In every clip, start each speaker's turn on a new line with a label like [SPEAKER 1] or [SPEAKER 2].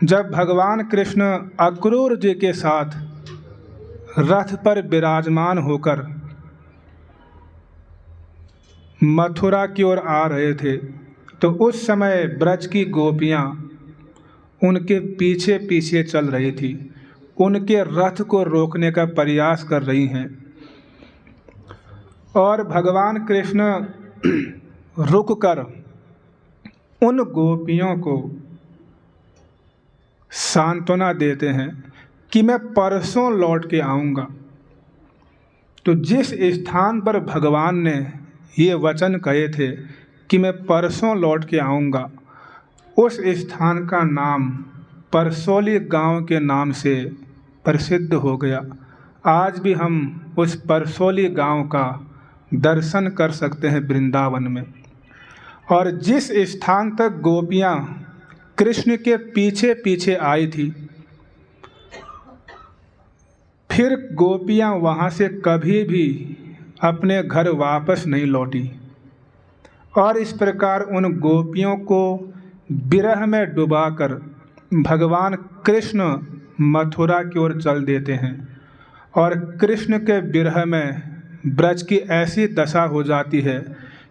[SPEAKER 1] जब भगवान कृष्ण अक्रूर जी के साथ रथ पर विराजमान होकर मथुरा की ओर आ रहे थे, तो उस समय ब्रज की गोपियाँ उनके पीछे पीछे चल रही थी, उनके रथ को रोकने का प्रयास कर रही हैं। और भगवान कृष्ण रुककर उन गोपियों को सांत्वना देते हैं कि मैं परसों लौट के आऊँगा। तो जिस स्थान पर भगवान ने ये वचन कहे थे कि मैं परसों लौट के आऊँगा, उस स्थान का नाम परसौली गांव के नाम से प्रसिद्ध हो गया। आज भी हम उस परसौली गांव का दर्शन कर सकते हैं वृंदावन में। और जिस स्थान तक गोपियाँ कृष्ण के पीछे पीछे आई थी, फिर गोपियाँ वहाँ से कभी भी अपने घर वापस नहीं लौटी। और इस प्रकार उन गोपियों को विरह में डुबाकर भगवान कृष्ण मथुरा की ओर चल देते हैं। और कृष्ण के विरह में ब्रज की ऐसी दशा हो जाती है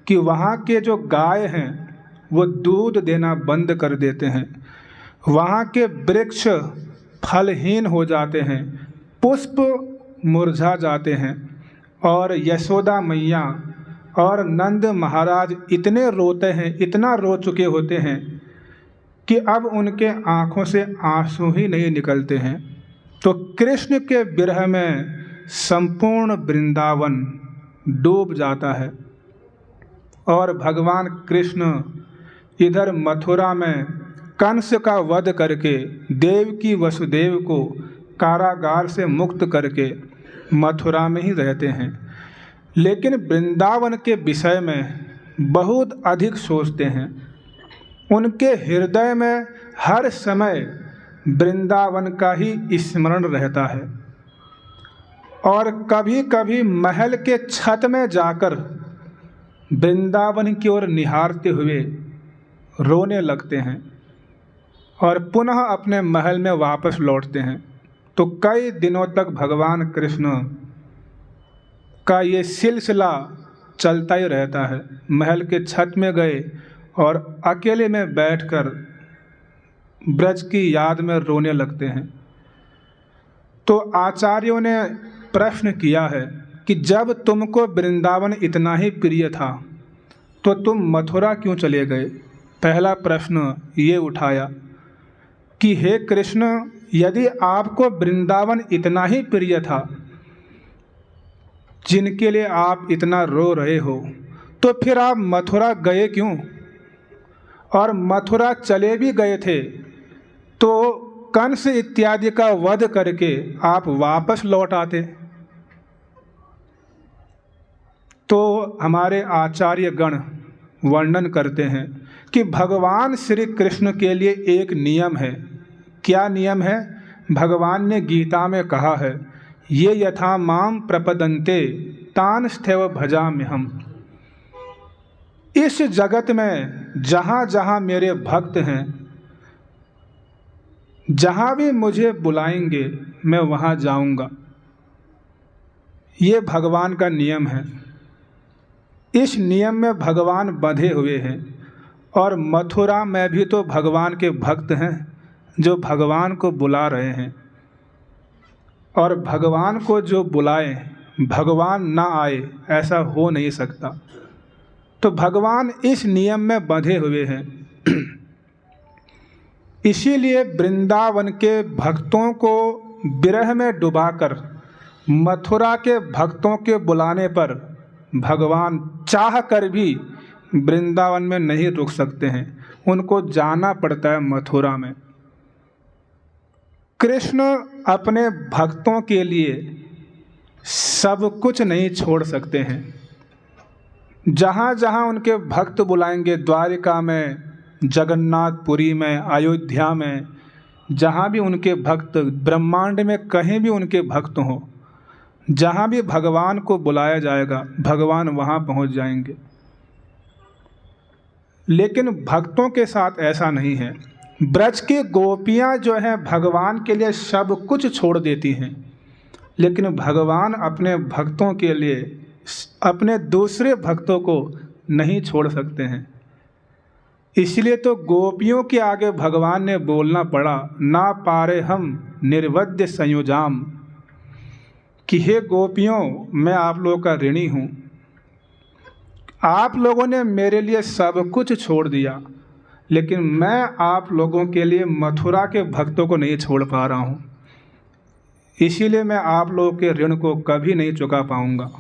[SPEAKER 1] कि वहाँ के जो गाय हैं वो दूध देना बंद कर देते हैं, वहाँ के वृक्ष फलहीन हो जाते हैं, पुष्प मुरझा जाते हैं। और यशोदा मैया और नंद महाराज इतने रोते हैं, इतना रो चुके होते हैं कि अब उनके आँखों से आंसू ही नहीं निकलते हैं। तो कृष्ण के विरह में संपूर्ण वृंदावन डूब जाता है। और भगवान कृष्ण इधर मथुरा में कंस का वध करके देवकी वसुदेव को कारागार से मुक्त करके मथुरा में ही रहते हैं, लेकिन वृंदावन के विषय में बहुत अधिक सोचते हैं। उनके हृदय में हर समय वृंदावन का ही स्मरण रहता है। और कभी कभी महल के छत में जाकर वृंदावन की ओर निहारते हुए रोने लगते हैं और पुनः अपने महल में वापस लौटते हैं। तो कई दिनों तक भगवान कृष्ण का ये सिलसिला चलता ही रहता है। महल के छत में गए और अकेले में बैठकर ब्रज की याद में रोने लगते हैं। तो आचार्यों ने प्रश्न किया है कि जब तुमको वृंदावन इतना ही प्रिय था तो तुम मथुरा क्यों चले गए। पहला प्रश्न ये उठाया कि हे कृष्ण, यदि आपको वृंदावन इतना ही प्रिय था, जिनके लिए आप इतना रो रहे हो, तो फिर आप मथुरा गए क्यों। और मथुरा चले भी गए थे तो कंस इत्यादि का वध करके आप वापस लौट आते। तो हमारे आचार्य गण वर्णन करते हैं कि भगवान श्री कृष्ण के लिए एक नियम है। क्या नियम है। भगवान ने गीता में कहा है, ये यथा माम प्रपदन्ते तान स्थैव भजाम्यहम्। इस जगत में जहाँ जहाँ मेरे भक्त हैं, जहाँ भी मुझे बुलाएंगे मैं वहाँ जाऊँगा। ये भगवान का नियम है। इस नियम में भगवान बंधे हुए हैं। और मथुरा में भी तो भगवान के भक्त हैं जो भगवान को बुला रहे हैं। और भगवान को जो बुलाए भगवान ना आए, ऐसा हो नहीं सकता। तो भगवान इस नियम में बंधे हुए हैं। इसीलिए वृंदावन के भक्तों को विरह में डुबाकर मथुरा के भक्तों के बुलाने पर भगवान चाह कर भी वृंदावन में नहीं रुक सकते हैं, उनको जाना पड़ता है मथुरा में। कृष्ण अपने भक्तों के लिए सब कुछ नहीं छोड़ सकते हैं। जहाँ जहाँ उनके भक्त बुलाएंगे, द्वारिका में, जगन्नाथपुरी में, अयोध्या में, जहाँ भी उनके भक्त, ब्रह्मांड में कहीं भी उनके भक्त हों, जहाँ भी भगवान को बुलाया जाएगा भगवान वहाँ पहुँच जाएंगे। लेकिन भक्तों के साथ ऐसा नहीं है। ब्रज की गोपियां जो हैं भगवान के लिए सब कुछ छोड़ देती हैं, लेकिन भगवान अपने भक्तों के लिए अपने दूसरे भक्तों को नहीं छोड़ सकते हैं। इसलिए तो गोपियों के आगे भगवान ने बोलना पड़ा, ना पारे हम निर्वद्य संयोजाम, कि हे गोपियों मैं आप लोगों का ऋणी हूँ, आप लोगों ने मेरे लिए सब कुछ छोड़ दिया, लेकिन मैं आप लोगों के लिए मथुरा के भक्तों को नहीं छोड़ पा रहा हूँ, इसीलिए मैं आप लोगों के ऋण को कभी नहीं चुका पाऊँगा।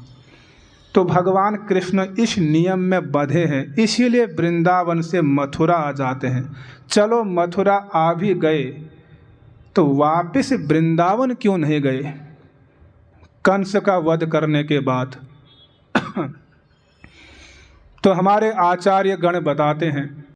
[SPEAKER 1] तो भगवान कृष्ण इस नियम में बंधे हैं, इसीलिए वृंदावन से मथुरा आ जाते हैं। चलो मथुरा आ भी गए तो वापस वृंदावन क्यों नहीं गए कंस का वध करने के बाद? तो हमारे आचार्य गण बताते हैं